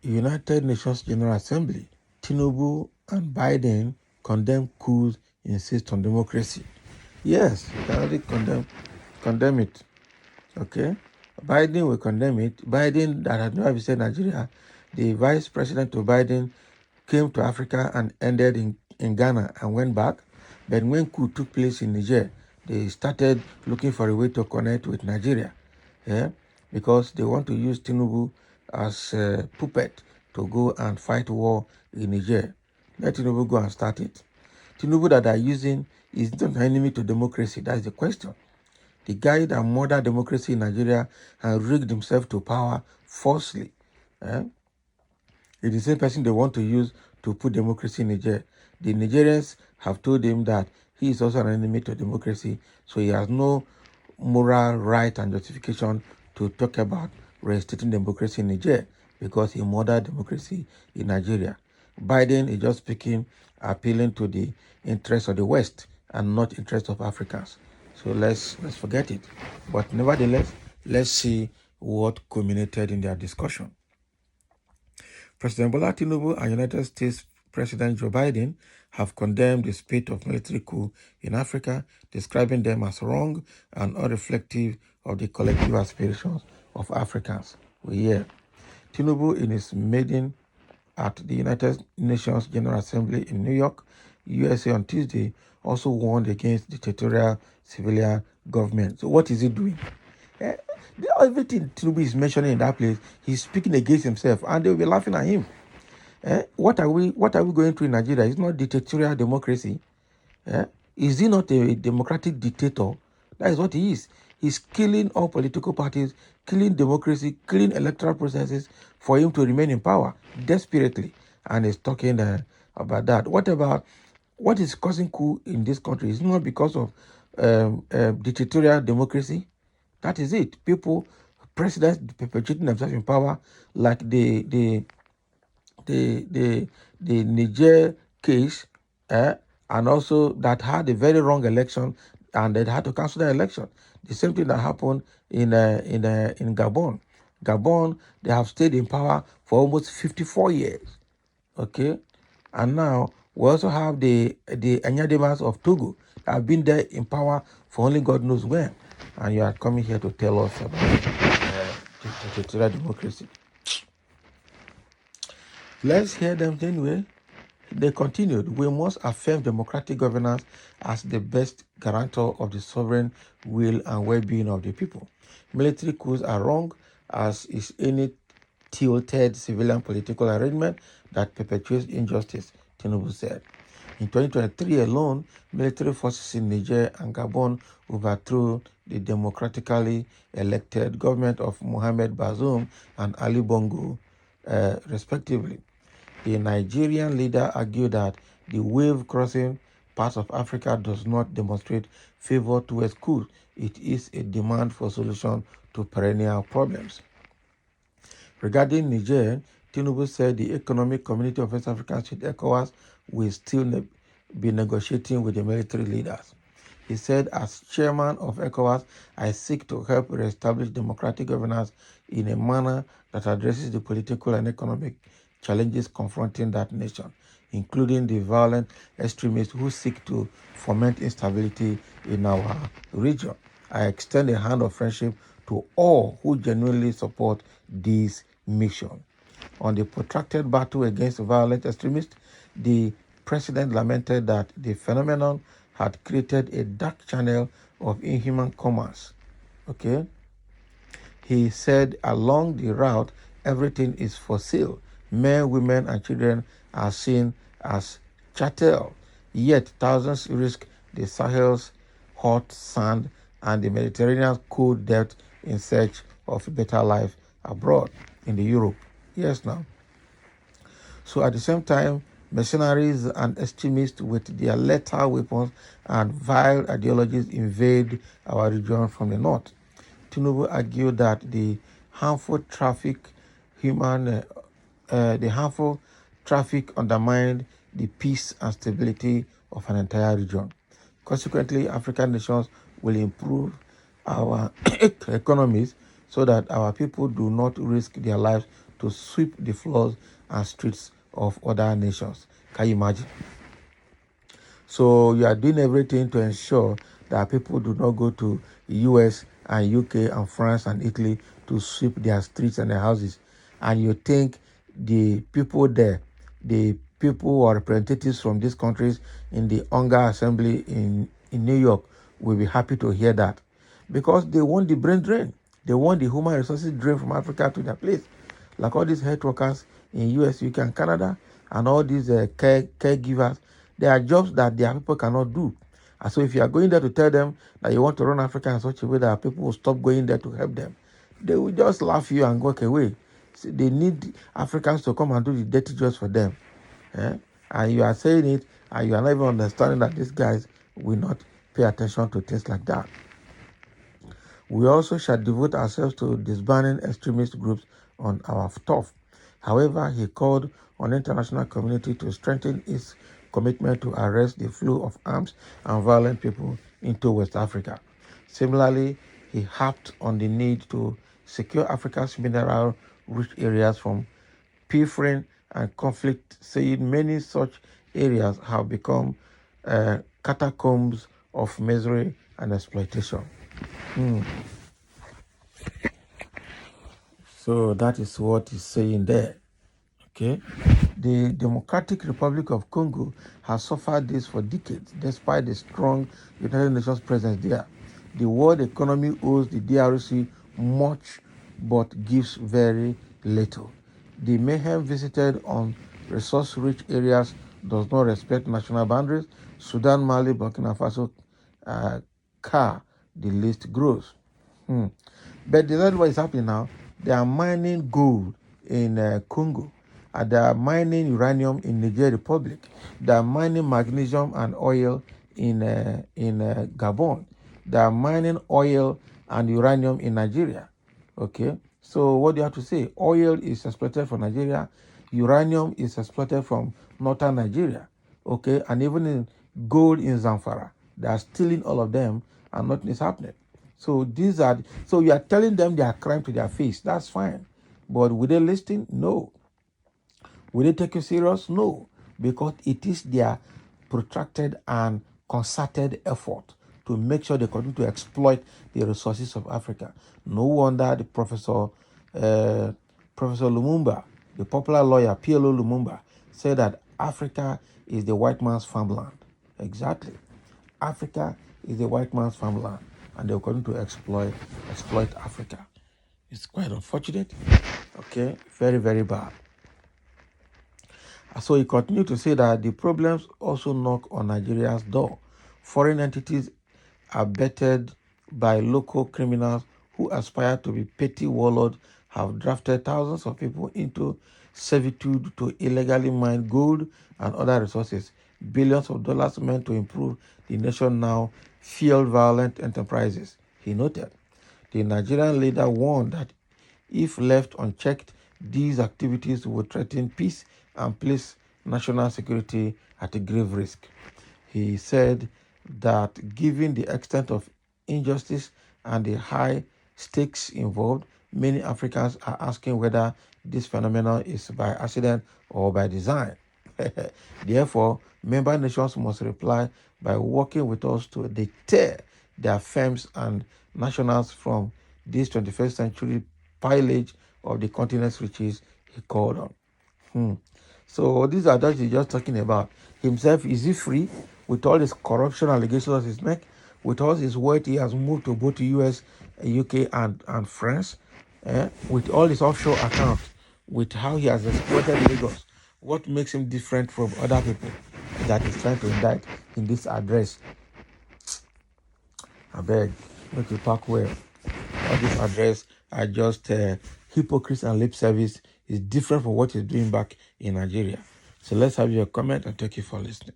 United Nations General Assembly, Tinubu and Biden condemn coups, insist on democracy. Yes, you can already condemn it. Okay? Biden will condemn it. Biden, that had never visited Nigeria, the vice president of Biden came to Africa and ended in Ghana and went back. But when coup took place in Niger, they started looking for a way to connect with Nigeria. Yeah? Because they want to use Tinubu as a puppet to go and fight war in Niger. Let Tinubu go and start it. Tinubu that are using is not an enemy to democracy. That's the question. The guy that murdered democracy in Nigeria and rigged himself to power falsely. Eh? It's the same person they want to use to put democracy in Niger. The Nigerians have told him that he is also an enemy to democracy, so he has no moral right and justification to talk about reinstating democracy in Niger because he murdered democracy in Nigeria. Biden is just speaking, appealing to the interests of the West and not interests of Africans. So let's forget it. But nevertheless, let's see what culminated in their discussion. President Bola Tinubu and United States President Joe Biden have condemned the spate of military coup in Africa, describing them as wrong and unreflective of the collective aspirations of Africans. We hear Tinubu in his meeting at the United Nations General Assembly in New York, USA on Tuesday, also warned against dictatorial civilian government. So what is he doing? Everything Tinubu is mentioning in that place, he's speaking against himself, and they will be laughing at him. What are we going through in Nigeria? It's not dictatorial democracy. Is he not a democratic dictator? That is what he is. He's killing all political parties, killing democracy, killing electoral processes for him to remain in power desperately. And he's talking about that. What is causing coup in this country? It's not because of dictatorial democracy. That is it. Presidents perpetuating themselves in power, like the Niger case, and also that had a very wrong election, and they had to cancel the election. The same thing that happened in Gabon. Gabon, they have stayed in power for almost 54 years. Okay, and now we also have the Enyademas of Togo that have been there in power for only God knows when, and you are coming here to tell us about dictatorial democracy. Let's hear them anyway. They continued, we must affirm democratic governance as the best guarantor of the sovereign will and well-being of the people. Military coups are wrong, as is any tilted civilian political arrangement that perpetuates injustice, Tinubu said. In 2023 alone, military forces in Niger and Gabon overthrew the democratically elected government of Mohamed Bazoum and Ali Bongo, respectively. The Nigerian leader argued that the wave crossing parts of Africa does not demonstrate favor towards coups. It is a demand for solution to perennial problems. Regarding Niger, Tinubu said the Economic Community of West African States, ECOWAS, will still be negotiating with the military leaders. He said, as chairman of ECOWAS, I seek to help reestablish democratic governance in a manner that addresses the political and economic challenges confronting that nation, including the violent extremists who seek to foment instability in our region. I extend a hand of friendship to all who genuinely support this mission. On the protracted battle against violent extremists, the president lamented that the phenomenon had created a dark channel of inhuman commerce. Okay? He said along the route, everything is for sale. Men, women, and children are seen as chattel. Yet thousands risk the Sahel's hot sand and the Mediterranean's cold depth in search of a better life abroad in the Europe. Yes, now. So at the same time, mercenaries and extremists with their lethal weapons and vile ideologies invade our region from the north. Tinubu argued that the harmful traffic undermined the peace and stability of an entire region. Consequently, African nations will improve our economies so that our people do not risk their lives to sweep the floors and streets of other nations. Can you imagine? So you are doing everything to ensure that people do not go to US and UK and France and Italy to sweep their streets and their houses. And you think the people there, the people who are representatives from these countries in the hunger assembly in New York will be happy to hear that. Because they want the brain drain. They want the human resources drain from Africa to their place. Like all these health workers in US, UK, and Canada, and all these caregivers, there are jobs that their people cannot do. And so if you are going there to tell them that you want to run Africa in such a way that people will stop going there to help them, they will just laugh you and walk away. So they need Africans to come and do the dirty jobs for them. Eh? And you are saying it, and you are not even understanding that these guys will not pay attention to things like that. We also shall devote ourselves to disbanding extremist groups on our turf. However, he called on the international community to strengthen its commitment to arrest the flow of arms and violent people into West Africa. Similarly, he harped on the need to secure Africa's mineral-rich areas from pilfering and conflict, saying many such areas have become catacombs of misery and exploitation. So that is what he's saying there. Okay. The Democratic Republic of Congo has suffered this for decades, despite the strong United Nations presence there. The world economy owes the DRC much, but gives very little. The mayhem visited on resource-rich areas does not respect national boundaries. Sudan, Mali, Burkina Faso, the list grows. But that's what is happening now. They are mining gold in Congo. They are mining uranium in Niger Republic. They are mining magnesium and oil in Gabon. They are mining oil and uranium in Nigeria. Okay. So what do you have to say? Oil is exploited from Nigeria. Uranium is exploited from northern Nigeria. Okay. And even in gold in Zamfara. They are stealing all of them and nothing is happening. So so you are telling them they are crime to their face. That's fine. But will they listen? No. Will they take you serious? No. Because it is their protracted and concerted effort to make sure they continue to exploit the resources of Africa. No wonder the Professor Lumumba, the popular lawyer PLO Lumumba, said that Africa is the white man's farmland. Exactly. Africa is the white man's farmland, and they're going to exploit Africa. It's quite unfortunate. Okay, very, very bad. So he continued to say that the problems also knock on Nigeria's door. Foreign entities abetted by local criminals who aspire to be petty warlords have drafted thousands of people into servitude to illegally mine gold and other resources. Billions of dollars meant to improve the nation now fuel violent enterprises, he noted. The Nigerian leader warned that if left unchecked, these activities would threaten peace and place national security at a grave risk. He said that given the extent of injustice and the high stakes involved, many Africans are asking whether this phenomenon is by accident or by design. Therefore, member nations must reply by working with us to deter their firms and nationals from this 21st century pillage of the continent's riches, he called on. So these are that he's just talking about. Himself, is he free with all his corruption allegations on his neck? With all his wealth, he has moved to both the US, UK, and France. With all his offshore accounts, with how he has exploited Lagos. What makes him different from other people that he's trying to indict in this address? I beg, make you talk well. All this address are just hypocrisy and lip service. Is different from what he's doing back in Nigeria. So let's have your comment and thank you for listening.